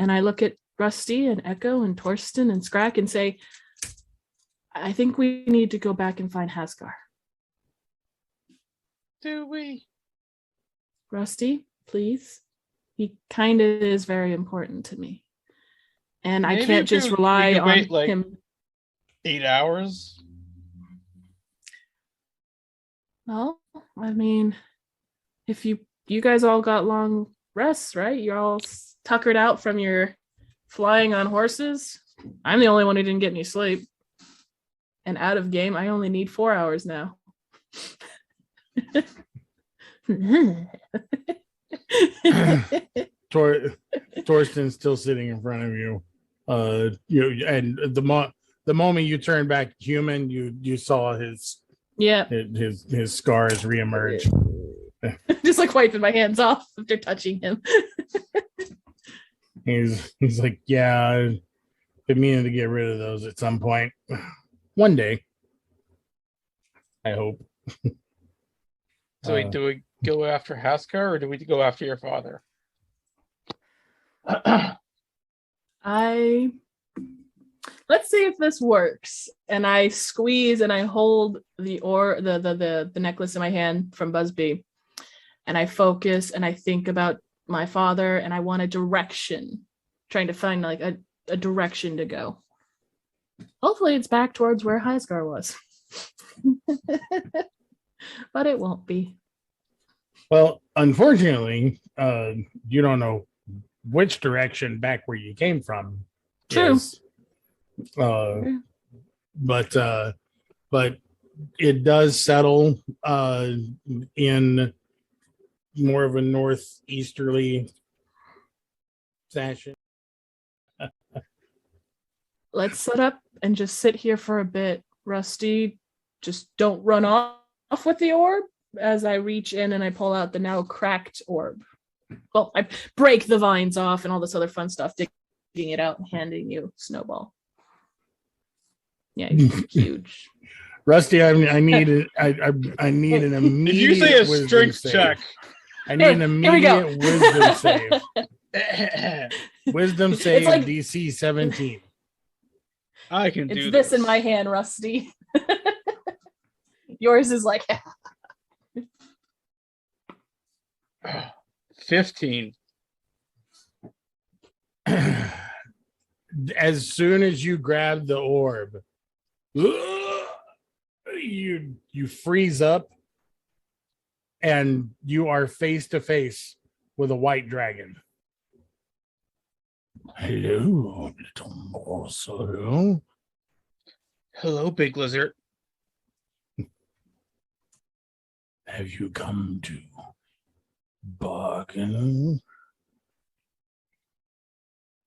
and I look at Rusty and Echo and Torsten and Scrack and say, I think we need to go back and find Haskar. Do we? Rusty, please. He kind of is very important to me. And Maybe I can't just rely on wait, like, him. 8 hours? Well, I mean, if you guys all got long rests, right? You're all tuckered out from your flying on horses. I'm the only one who didn't get any sleep. And out of game, I only need 4 hours now. Torsten's still sitting in front of you. And the moment you turn back human, you saw his scars reemerge. Just like wiping my hands off after touching him. He's like, yeah, I've been meaning to get rid of those at some point. One day. I hope. So do we go after Haskar or do we go after your father? Let's see if this works. And I squeeze and I hold the necklace in my hand from Busby, and I focus and I think about my father, and I want a direction, trying to find like a direction to go. Hopefully it's back towards where Haskar was. But it won't be. Well, unfortunately, you don't know which direction back where you came from. True. But it does settle in more of a northeasterly fashion. Let's set up and just sit here for a bit. Rusty, just don't run off with the orb as I reach in and I pull out the now cracked orb. Well, I break the vines off and all this other fun stuff, digging it out and handing you Snowball. Yeah, he's huge. Rusty, I need an immediate. Did you say a strength check? I need an immediate wisdom save. Wisdom save, like, DC 17. I can do it's this in my hand, Rusty. Yours is like 15. As soon as you grab the orb, you freeze up and you are face to face with a white dragon. Hello, little morsel. Hello, big lizard. Have you come to bargain?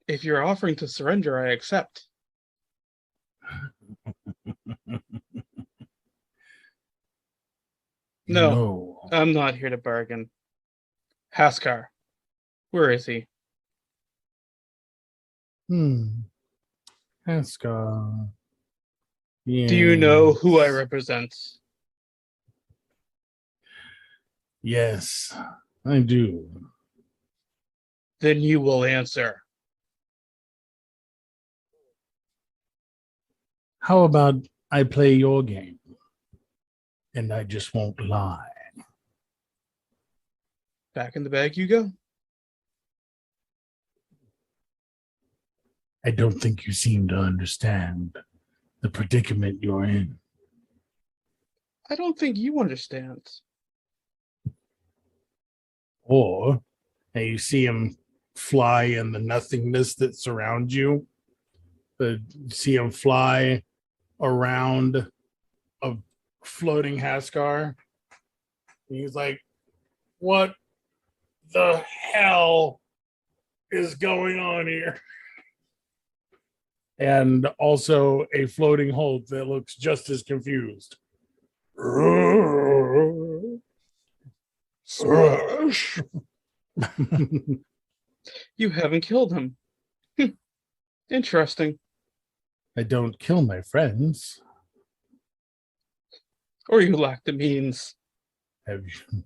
If you're offering to surrender, I accept. No, I'm not here to bargain. Haskar, where is he? Haskar. Yeah. Do you know who I represent? Yes, I do. Then you will answer. How about I play your game and I just won't lie? Back in the bag you go. I don't think you seem to understand the predicament you're in. I don't think you understand. Or, and you see him fly in the nothingness that surrounds you. See him fly around a floating Haskar. He's like, what the hell is going on here? And also a floating Hulk that looks just as confused. Smash! You haven't killed him. Interesting. I don't kill my friends. Or you lack the means. Have you?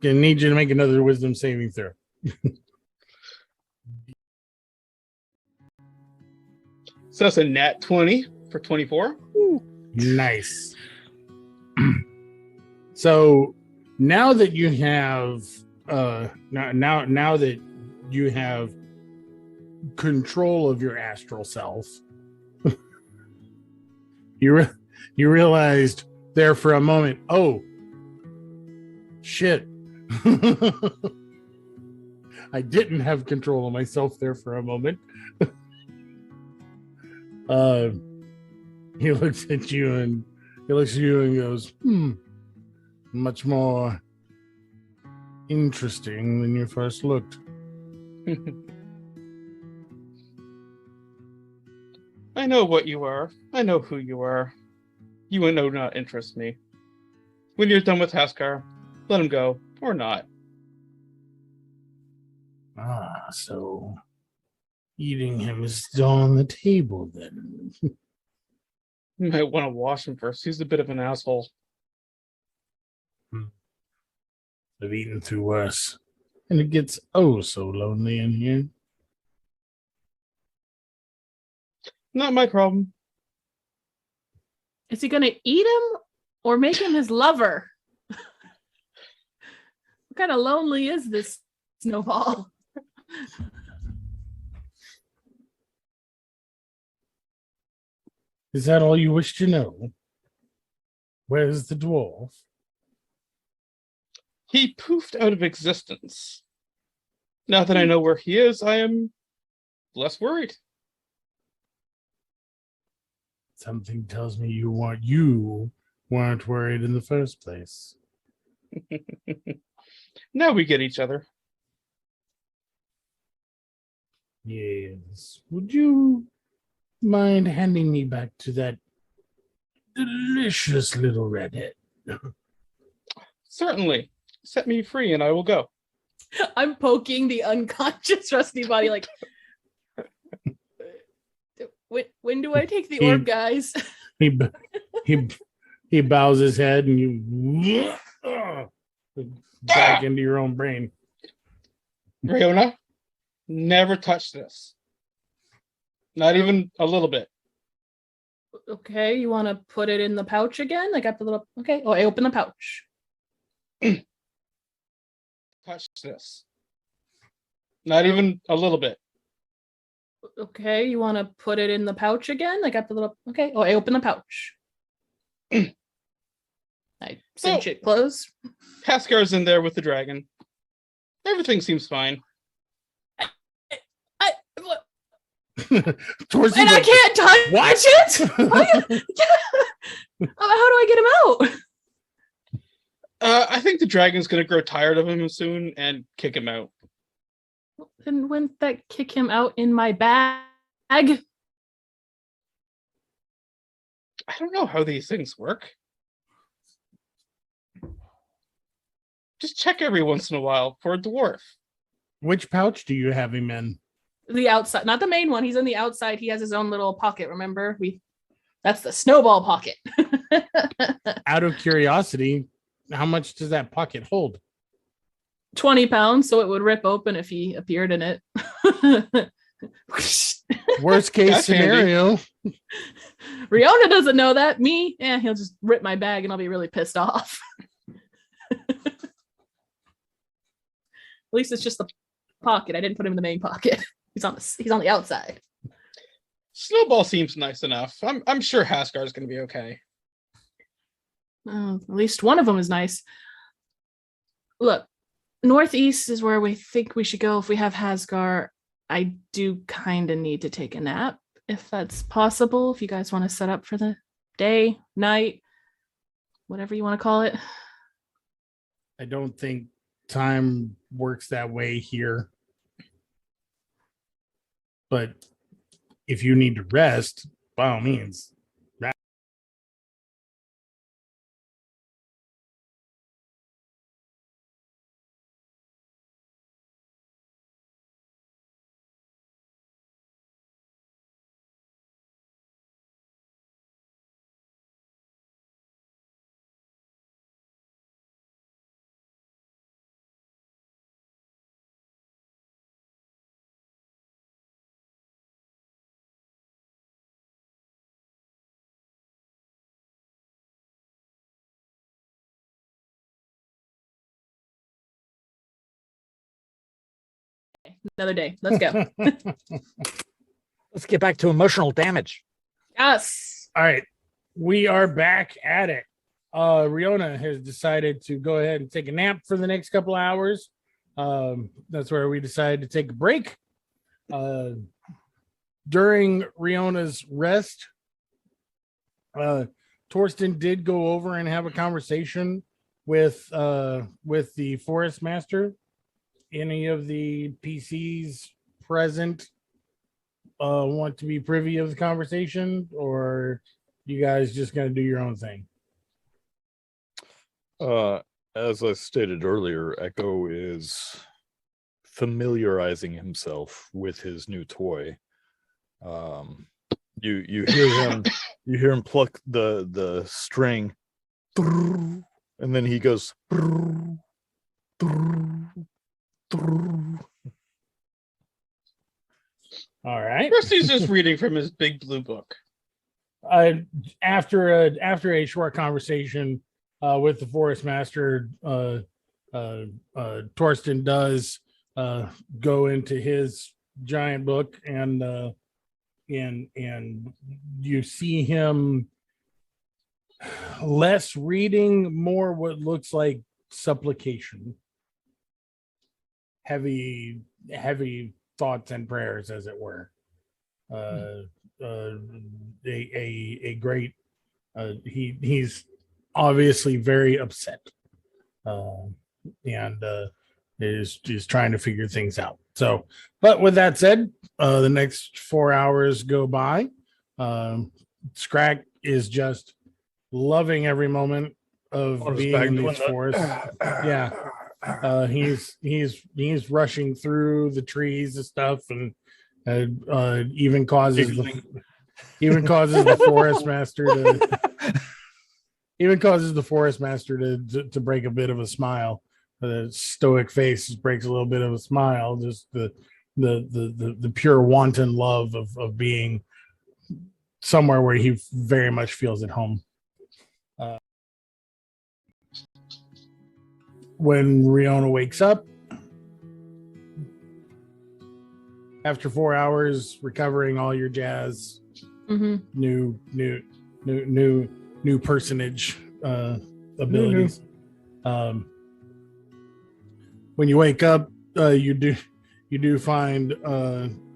Gonna need you to make another wisdom saving throw. So that's a nat 20 for 24. Nice. So now that you have now that you have control of your astral self, you realized there for a moment, oh shit. I didn't have control of myself there for a moment. He looks at you and goes, much more interesting than you first looked. I know what you are. I know who you are. You will not interest me. When you're done with Haskar, let him go, or not. So eating him is still on the table then. You might want to wash him first. He's a bit of an asshole. I've eaten through worse. And it gets oh so lonely in here. Not my problem. Is he gonna eat him or make him his lover? What kind of lonely is this Snowball? Is that all you wish to know? Where's the dwarf? He poofed out of existence. Now that I know where he is, I am less worried. Something tells me you weren't worried in the first place. Now we get each other. Yes. Would you mind handing me back to that delicious little redhead? Certainly. Set me free and I will go. I'm poking the unconscious Rusty body like, when do I take the orb, guys? He bows his head and you back into your own brain. Riona, never touch this. Not even a little bit. Okay, you want to put it in the pouch again? I got the little. Okay, oh, I open the pouch. Touch this. Not even a little bit. Okay, you want to put it in the pouch again? I got the little. Okay, oh, I open the pouch. I cinch it closed. Haskar's in there with the dragon. Everything seems fine. Torsten, and I can't touch it. How do I get him out? I think the dragon's going to grow tired of him soon and kick him out. Then wouldn't that kick him out in my bag? I don't know how these things work. Just check every once in a while for a dwarf. Which pouch do you have him in? The outside, not the main one. He's on the outside. He has his own little pocket. Remember, that's the Snowball pocket. Out of curiosity, how much does that pocket hold? 20 pounds, so it would rip open if he appeared in it. Worst case That's scenario. Riona doesn't know that. Me, he'll just rip my bag and I'll be really pissed off. At least it's just the pocket. I didn't put him in the main pocket. He's on the outside. Snowball seems nice enough. I'm sure Haskar's going to be okay. At least one of them is nice. Look, northeast is where we think we should go if we have Hasgar. I do kind of need to take a nap, if that's possible. If you guys want to set up for the day, night, whatever you want to call it. I don't think time works that way here. But if you need to rest, by all means, Another day. Let's go. Let's get back to emotional damage. Yes. All right. We are back at it. Riona has decided to go ahead and take a nap for the next couple of hours. That's where we decided to take a break. During Riona's rest, Torsten did go over and have a conversation with the forest master. Any of the PCs present want to be privy of the conversation, or you guys just gonna do your own thing? As I stated earlier, Echo is familiarizing himself with his new toy. You hear him pluck the string, and then he goes. All right. Rusty's just reading from his big blue book. After a short conversation with the forest master, Torsten does go into his giant book, and you see him less reading, more what looks like supplication, heavy thoughts and prayers, as it were. A great he's obviously very upset, and is trying to figure things out. So, but with that said, the next 4 hours go by. Scrack is just loving every moment of being in these forests. Yeah. He's rushing through the trees and stuff, and even causes the forest master to break a bit of a smile. The stoic face breaks a little bit of a smile. Just the pure wanton love of being somewhere where he very much feels at home. When Riona wakes up after 4 hours, recovering all your jazz, new personage abilities. When you wake up, you do find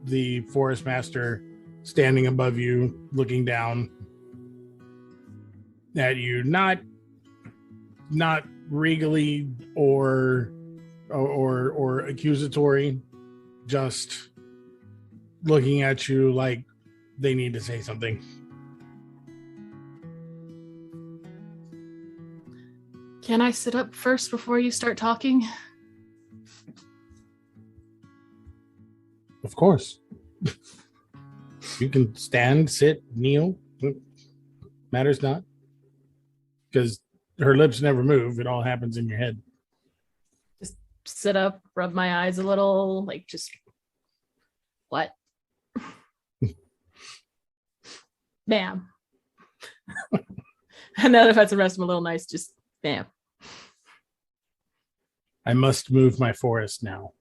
the forest master standing above you, looking down at you, not regally or accusatory, just looking at you like they need to say something. Can I sit up first before you start talking? Of course. You can stand, sit, kneel. Matters not. Because her lips never move. It all happens in your head. Just sit up, rub my eyes a little, like just what? Bam. And now if I had to rest them a little nice, just bam. I must move my forest now.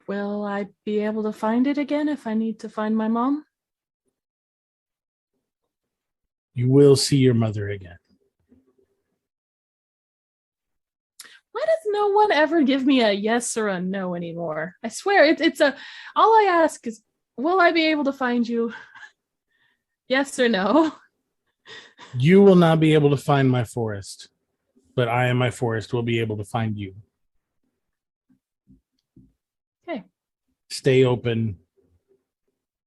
Will I be able to find it again if I need to find my mom? You will see your mother again. Why does no one ever give me a yes or a no anymore? I swear it's a, all I ask is, will I be able to find you? Yes or no? You will not be able to find my forest, but I and my forest will be able to find you. Okay. Stay open.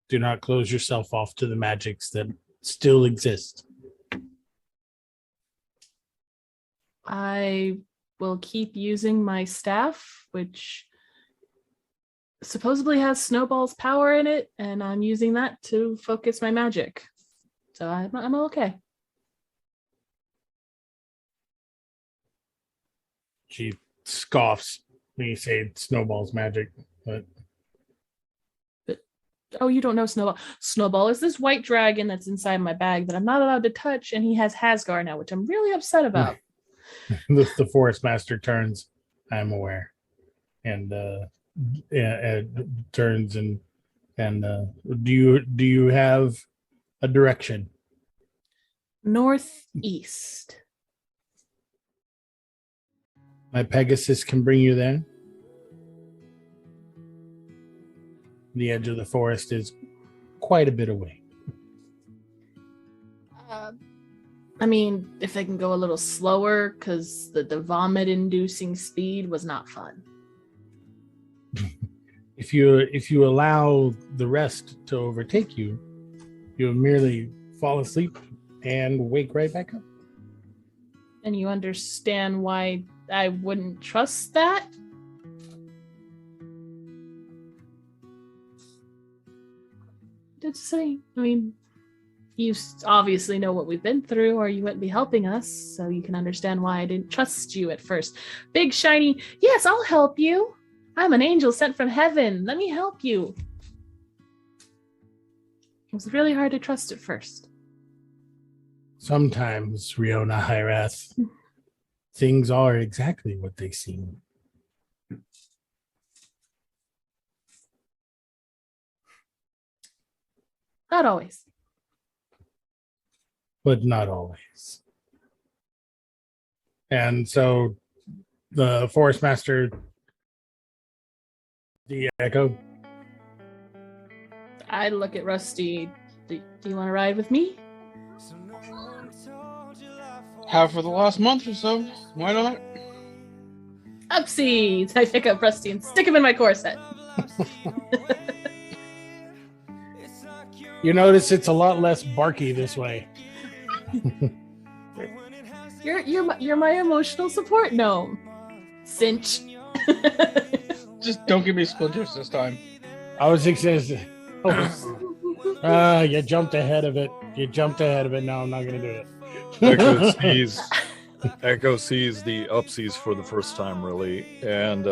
Do not close yourself off to the magics that still exist. I will keep using my staff, which supposedly has Snowball's power in it, and I'm using that to focus my magic. So I'm okay. She scoffs when you say Snowball's magic, but oh, you don't know Snowball. Snowball is this white dragon that's inside my bag that I'm not allowed to touch, and he has Hasgar now, which I'm really upset about. The forest master turns. I'm aware, and turns and do you have a direction? Northeast. My Pegasus can bring you there. The edge of the forest is quite a bit away. I mean, if they can go a little slower, because the vomit-inducing speed was not fun. If you allow the rest to overtake you, you'll merely fall asleep and wake right back up. And you understand why I wouldn't trust that? Just saying. I mean, you obviously know what we've been through, or you wouldn't be helping us, so you can understand why I didn't trust you at first. Big, shiny, yes, I'll help you. I'm an angel sent from heaven. Let me help you. It was really hard to trust at first. Sometimes, Riona Hyrath, things are exactly what they seem. Not always. But not always. And so the forest master, the echo. I look at Rusty. Do you want to ride with me? Have for the last month or so. Why not? Upsies! I pick up Rusty and stick him in my corset. You notice it's a lot less barky this way. You're my emotional support gnome. Cinch. Just don't give me splinters this time. I was excited. You jumped ahead of it. No, I'm not going to do it. Echo sees the Upsies for the first time, really, and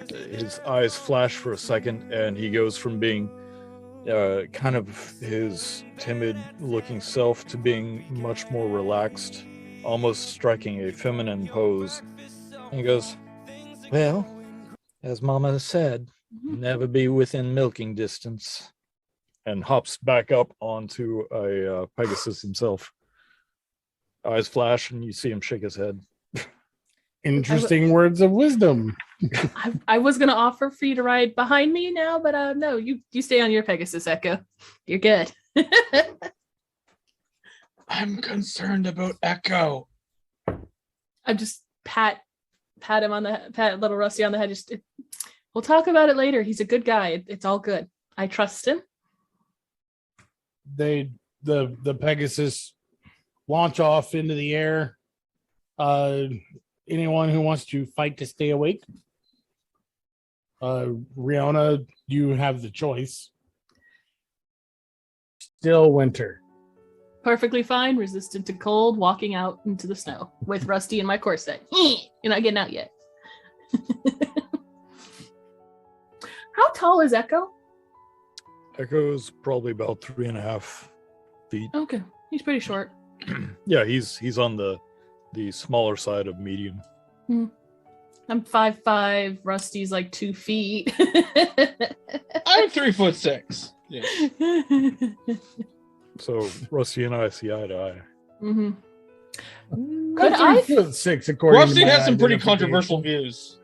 his eyes flash for a second, and he goes from being kind of his timid-looking self to being much more relaxed, almost striking a feminine pose. And he goes, "Well, as Mama said, never be within milking distance," and hops back up onto a Pegasus himself. Eyes flash, and you see him shake his head. Interesting words of wisdom. I was gonna offer for you to ride behind me now, but no, you stay on your Pegasus, Echo. You're good. I'm concerned about Echo. I just pat little Rusty on the head. We'll talk about it later. He's a good guy. It's all good. I trust him. The Pegasus launch off into the air. Anyone who wants to fight to stay awake? Riona, you have the choice. Still winter. Perfectly fine, resistant to cold, walking out into the snow with Rusty in my corset. You're not getting out yet. How tall is Echo? Echo's probably about 3.5 feet. Okay, he's pretty short. Yeah, he's on the smaller side of medium. I'm 5'5". Rusty's like 2 feet. I'm 3'6". Yes. So Rusty and I see eye to eye. Mm-hmm. Could I 6 according Rusty to my has some pretty identification. controversial views.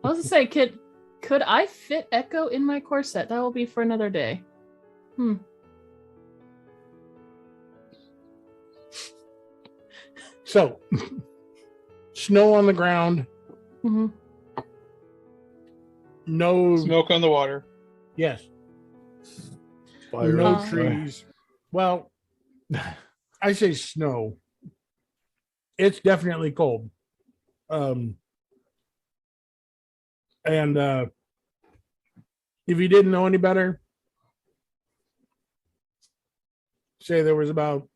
I was gonna say, could I fit Echo in my corset? That will be for another day. So, snow on the ground. Mm-hmm. No Smoke on the water. Yes. Fire No outside. trees. Well, I say snow. It's definitely cold. And if you didn't know any better, say there was about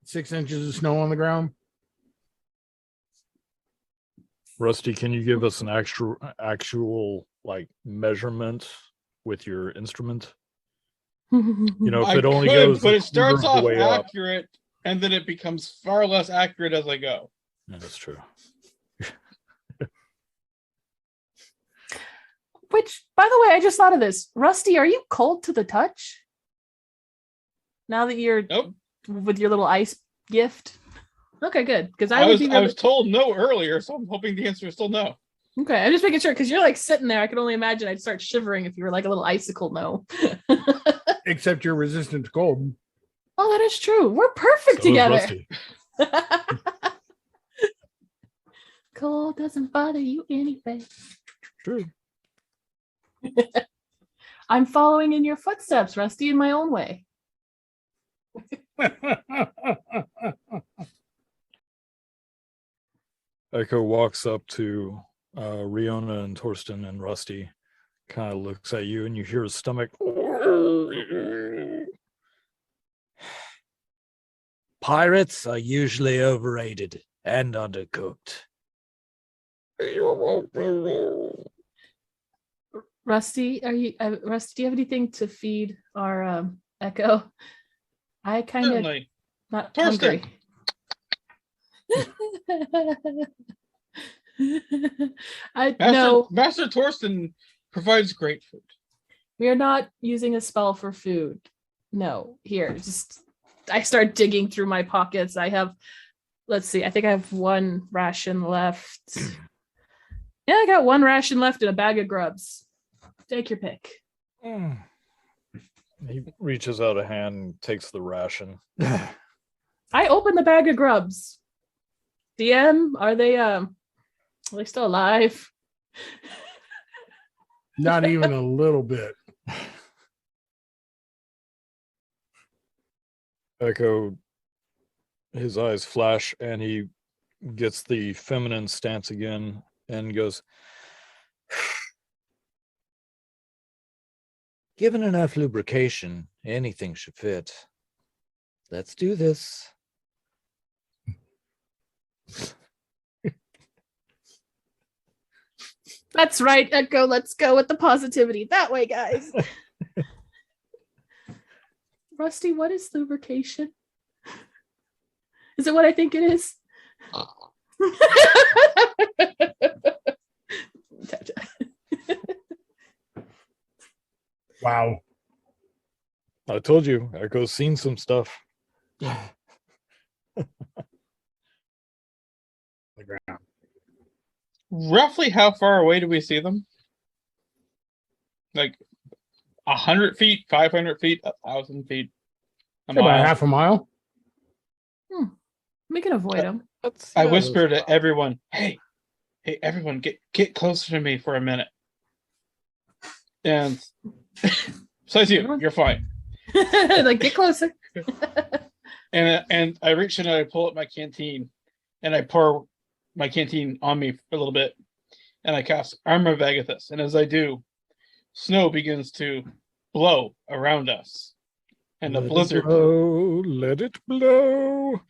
6 inches of snow on the ground. Rusty, can you give us an actual like measurement with your instrument? You know, if I it only could, goes but a it starts quarter of off the way up. accurate and then it becomes far less accurate as I go. That's true. Which, by the way, I just thought of this. Rusty, are you cold to the touch? Now that you're Nope. with your little ice gift? Okay, good. Because I was told no earlier, so I'm hoping the answer is still no. Okay, I'm just making sure because you're like sitting there. I can only imagine I'd start shivering if you were like a little icicle. No. Except you're resistant to cold. Oh, that is true. We're perfect So is together. Rusty. Cold doesn't bother you anyway. True. I'm following in your footsteps, Rusty, in my own way. Echo walks up to Riona and Torsten and Rusty, kind of looks at you, and you hear his stomach. Pirates are usually overrated and undercooked. Rusty, Rusty, do you have anything to feed our Echo? I kind of Certainly. not Torsten. hungry. No, Master Torsten provides great food. we are not using a spell for food. No, here, just I start digging through my pockets. I have, let's see, I think I have one ration left. Yeah, I got one ration left and a bag of grubs. Take your pick. He reaches out a hand and takes the ration. I open the bag of grubs. DM, are they still alive? Not even a little bit. Echo, his eyes flash, and he gets the feminine stance again and goes, Given enough lubrication, anything should fit. Let's do this. That's right, Echo. Let's go with the positivity. That way, guys. Rusty, what is lubrication? Is it what I think it is? Wow. I told you, Echo's seen some stuff. Roughly how far away do we see them? Like 100 feet, 500 feet, 1,000 feet, a About mile. half a mile. We can avoid them. I whisper to everyone, hey, everyone, get closer to me for a minute. And besides you're fine. Like, get closer. And I reach in and I pull up my canteen and I pour my canteen on me for a little bit. And I cast Armor of Agathis. And as I do, snow begins to blow around us. And a blizzard. Let it blow.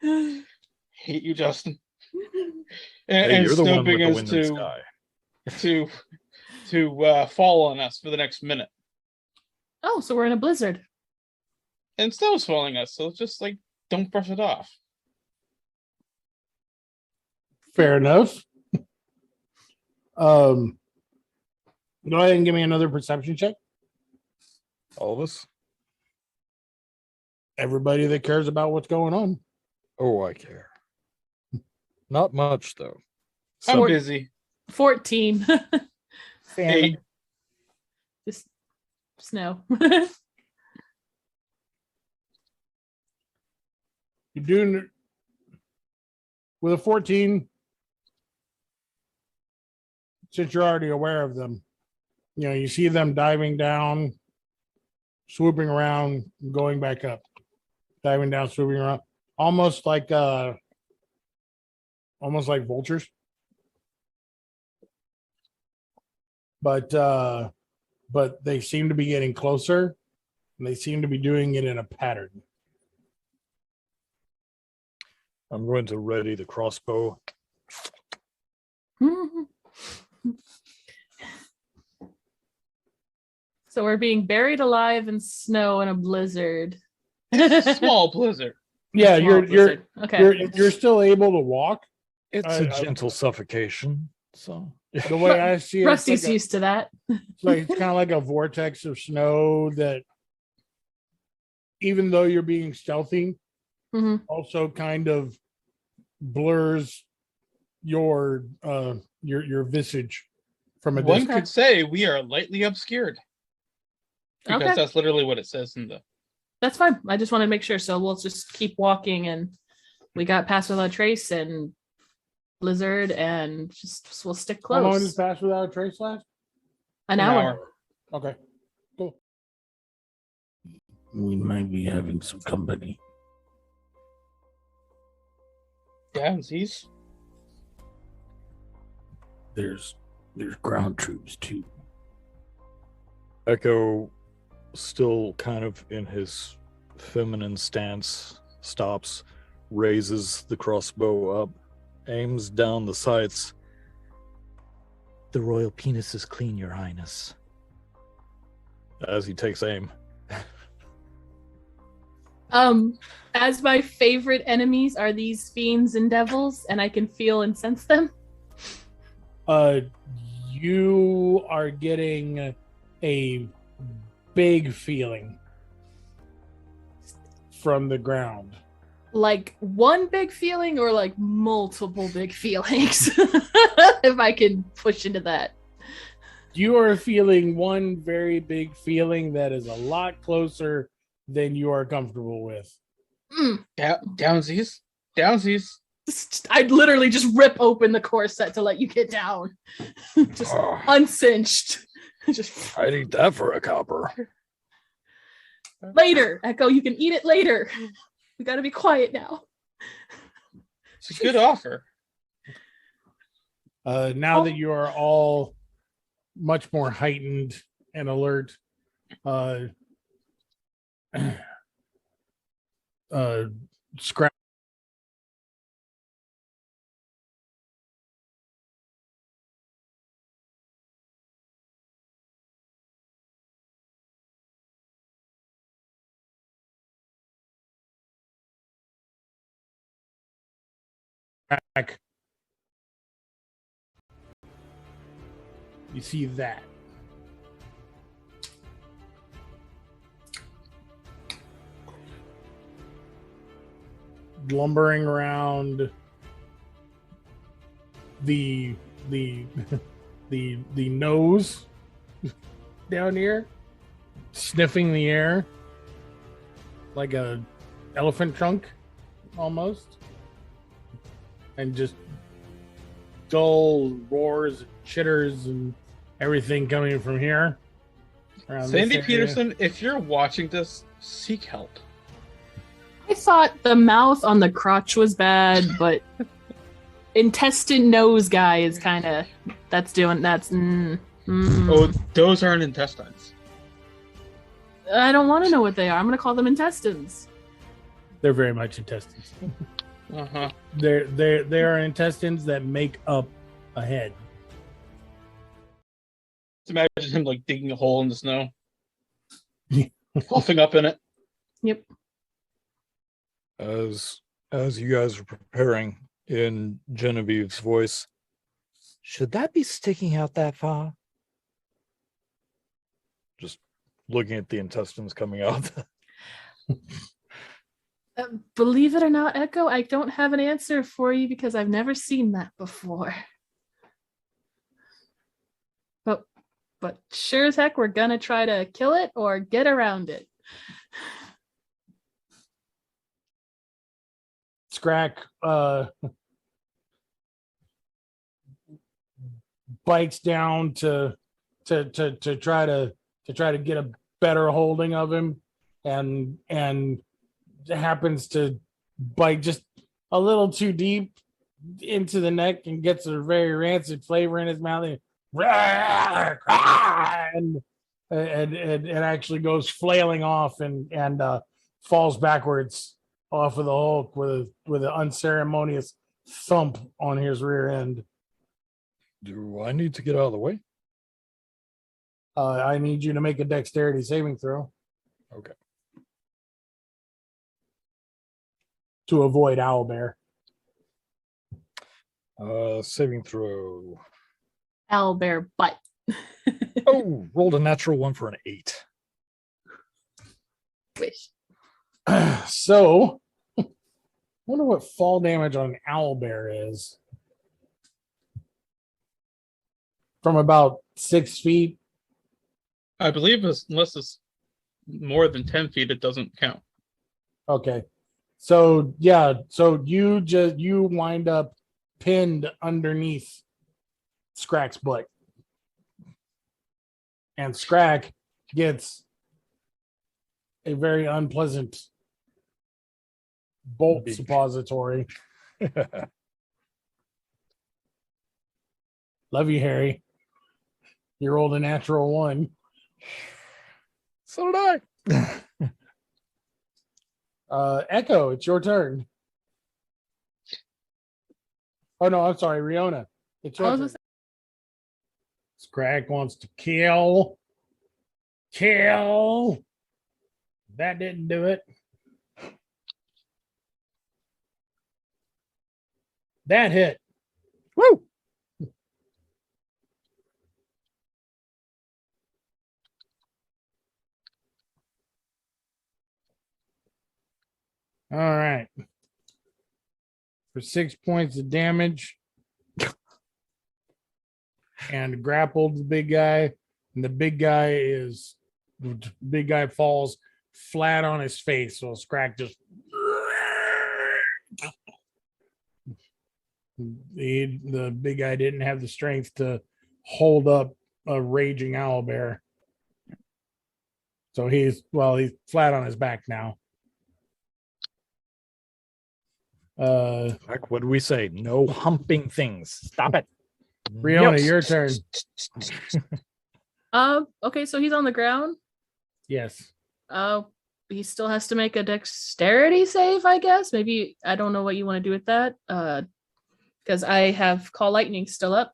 Hate you, Justin. Hey, And you're the snow one with the begins wind and sky. to fall on us for the next minute. Oh, so we're in a blizzard. And snow's falling us, so just like don't brush it off. Fair enough. Go ahead and give me another perception check. All of us? Everybody that cares about what's going on. Oh, I care. Not much, though. I'm Four- busy. 14. Eight. Just snow. You're doing with a 14. Since you're already aware of them, you know, you see them diving down, swooping around, going back up, diving down, swooping around, almost like vultures. But they seem to be getting closer, and they seem to be doing it in a pattern. I'm going to ready the crossbow. So we're being buried alive in snow in a blizzard. Small blizzard. Yeah, Small you're blizzard. Okay. you're still able to walk. It's a gentle suffocation. So The way I see it, Rusty's used to that. it's kind of like a vortex of snow that, even though you're being stealthy, Mhm. also kind of blurs your visage from a One distance. could say we are lightly obscured. Because Okay. that's literally what it says in the. That's fine. I just wanted to make sure. So we'll just keep walking, and we got Pass Without Trace and Blizzard, and just we'll stick How long does close. Pass Without a Trace last? An hour. Okay, cool. We might be having some company. Downsies. There's ground troops too. Echo, still kind of in his feminine stance, stops, raises the crossbow up, aims down the sights. The royal penis is clean, Your Highness. As he takes aim. As my favorite enemies are these fiends and devils, and I can feel and sense them. You are getting a big feeling from the ground. Like one big feeling or like multiple big feelings. If I can push into that. You are feeling one very big feeling that is a lot closer than you are comfortable with. Downsies. Downsies. I'd literally just rip open the corset to let you get down. Just uncinched. Just I'd eat that for a copper. later, Echo, you can eat it later. We gotta be quiet now. It's a good offer. Now that you are all much more heightened and alert, scrap back. You see that. Lumbering around the nose down here, sniffing the air like a elephant trunk almost, and just dull roars and chitters and everything coming from here. around this Sandy area. Peterson, if you're watching this, seek help. I thought the mouth on the crotch was bad, but intestine nose guy is kind of Oh, those aren't intestines. I don't want to know what they are. I'm gonna call them intestines. They're very much intestines. Uh-huh. They are intestines that make up a head. Just imagine him like digging a hole in the snow, puffing up in it. Yep. As you guys are preparing, in Genevieve's voice, Should that be sticking out that far? just looking at the intestines coming out. Believe it or not, Echo, I don't have an answer for you because I've never seen that before. But sure as heck, we're gonna try to kill it or get around it. Scrack bites down to try to get a better holding of him, and happens to bite just a little too deep into the neck and gets a very rancid flavor in his mouth, and actually goes flailing off and falls backwards off of the Hulk with an unceremonious thump on his rear end. Do I need to get out of the way? I need you to make a dexterity saving throw. Okay. to avoid owlbear. Saving throw. Owlbear butt. Oh, rolled a natural one for an 8. Wish. So, wonder what fall damage on an owlbear is. From about 6 feet. I believe unless it's more than 10 feet, it doesn't count. Okay. So yeah, so you wind up pinned underneath Scrack's butt. And Scrack gets a very unpleasant bolt Beak. suppository. Love you, Harry. You rolled a natural 1. So did I. Echo, it's your turn. Oh no, I'm sorry, Riona. It's your turn. Scrack wants to kill. Kill. That didn't do it. That hit. Woo! All right. For 6 points of damage. And grappled the big guy. And the big guy falls flat on his face. So Scrack just the big guy didn't have the strength to hold up a raging owlbear. So he's flat on his back now. Like, what do we say? No humping things. Stop it. Riona, Yep. your turn. Okay, so he's on the ground. Yes. He still has to make a dexterity save, I guess. Maybe I don't know what you want to do with that. Because I have Call Lightning still up.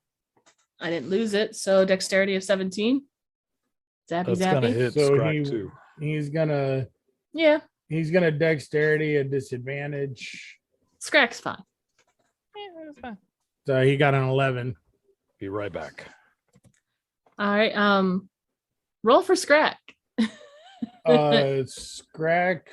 I didn't lose it, so dexterity of 17. Zappy That's gonna zappy. hit So Scrack too. he's gonna Yeah, dexterity a disadvantage. Scrack's fine. Yeah, that's fine. So he got an 11. Be right back. All right. Roll for Scrack. Scrack.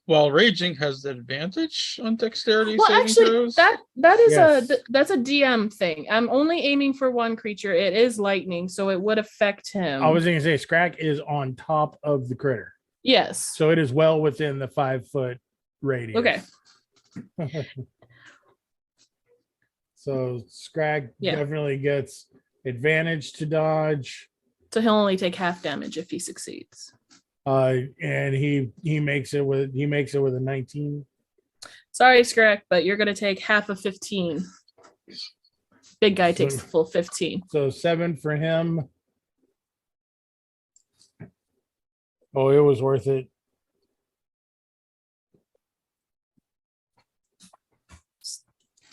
While raging has the advantage on dexterity Well, saving actually, throws. that is Yes. that's a DM thing. I'm only aiming for one creature. It is lightning, so it would affect him. I was going to say Scrack is on top of the critter. Yes. So it is well within the 5-foot radius. Okay. So Scrag Yeah. definitely gets advantage to dodge. So he'll only take half damage if he succeeds. And he makes it with a 19. Sorry, Scrack, but you're gonna take half of 15. Big guy takes the full 15. So 7 for him. Oh, it was worth it.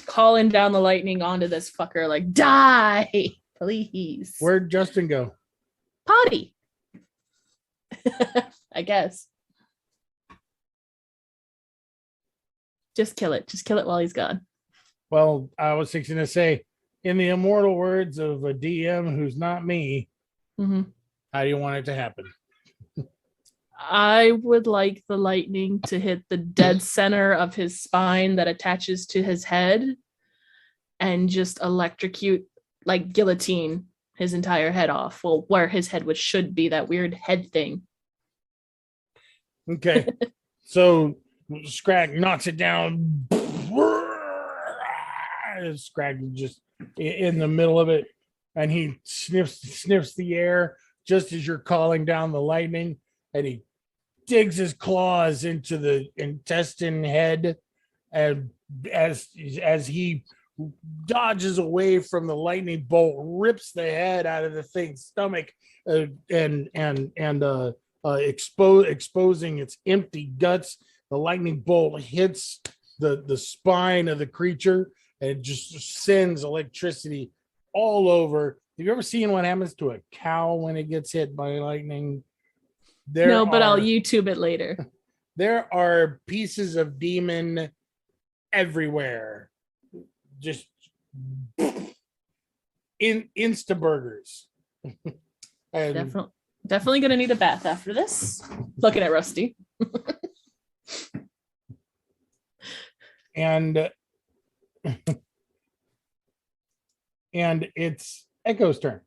Calling down the lightning onto this fucker, like, die, please. Where'd Justin go? Potty. I guess. Just kill it. Just kill it while he's gone. Well, I was fixing to say, in the immortal words of a DM who's not me, Mm-hmm. how do you want it to happen? I would like the lightning to hit the dead center of his spine that attaches to his head and just electrocute, like guillotine, his entire head off. Well, where his head should be, that weird head thing. Okay. So Scrag knocks it down. Scrag just in the middle of it, and he sniffs the air just as you're calling down the lightning, and he digs his claws into the intestine head, and as he dodges away from the lightning bolt, rips the head out of the thing's stomach, exposing its empty guts. The lightning bolt hits the spine of the creature and just sends electricity all over. Have you ever seen what happens to a cow when it gets hit by lightning? No, but I'll YouTube it later. There are pieces of demon everywhere. Just in Insta burgers. And Definitely gonna need a bath after this. Looking at Rusty. and and it's Echo's turn.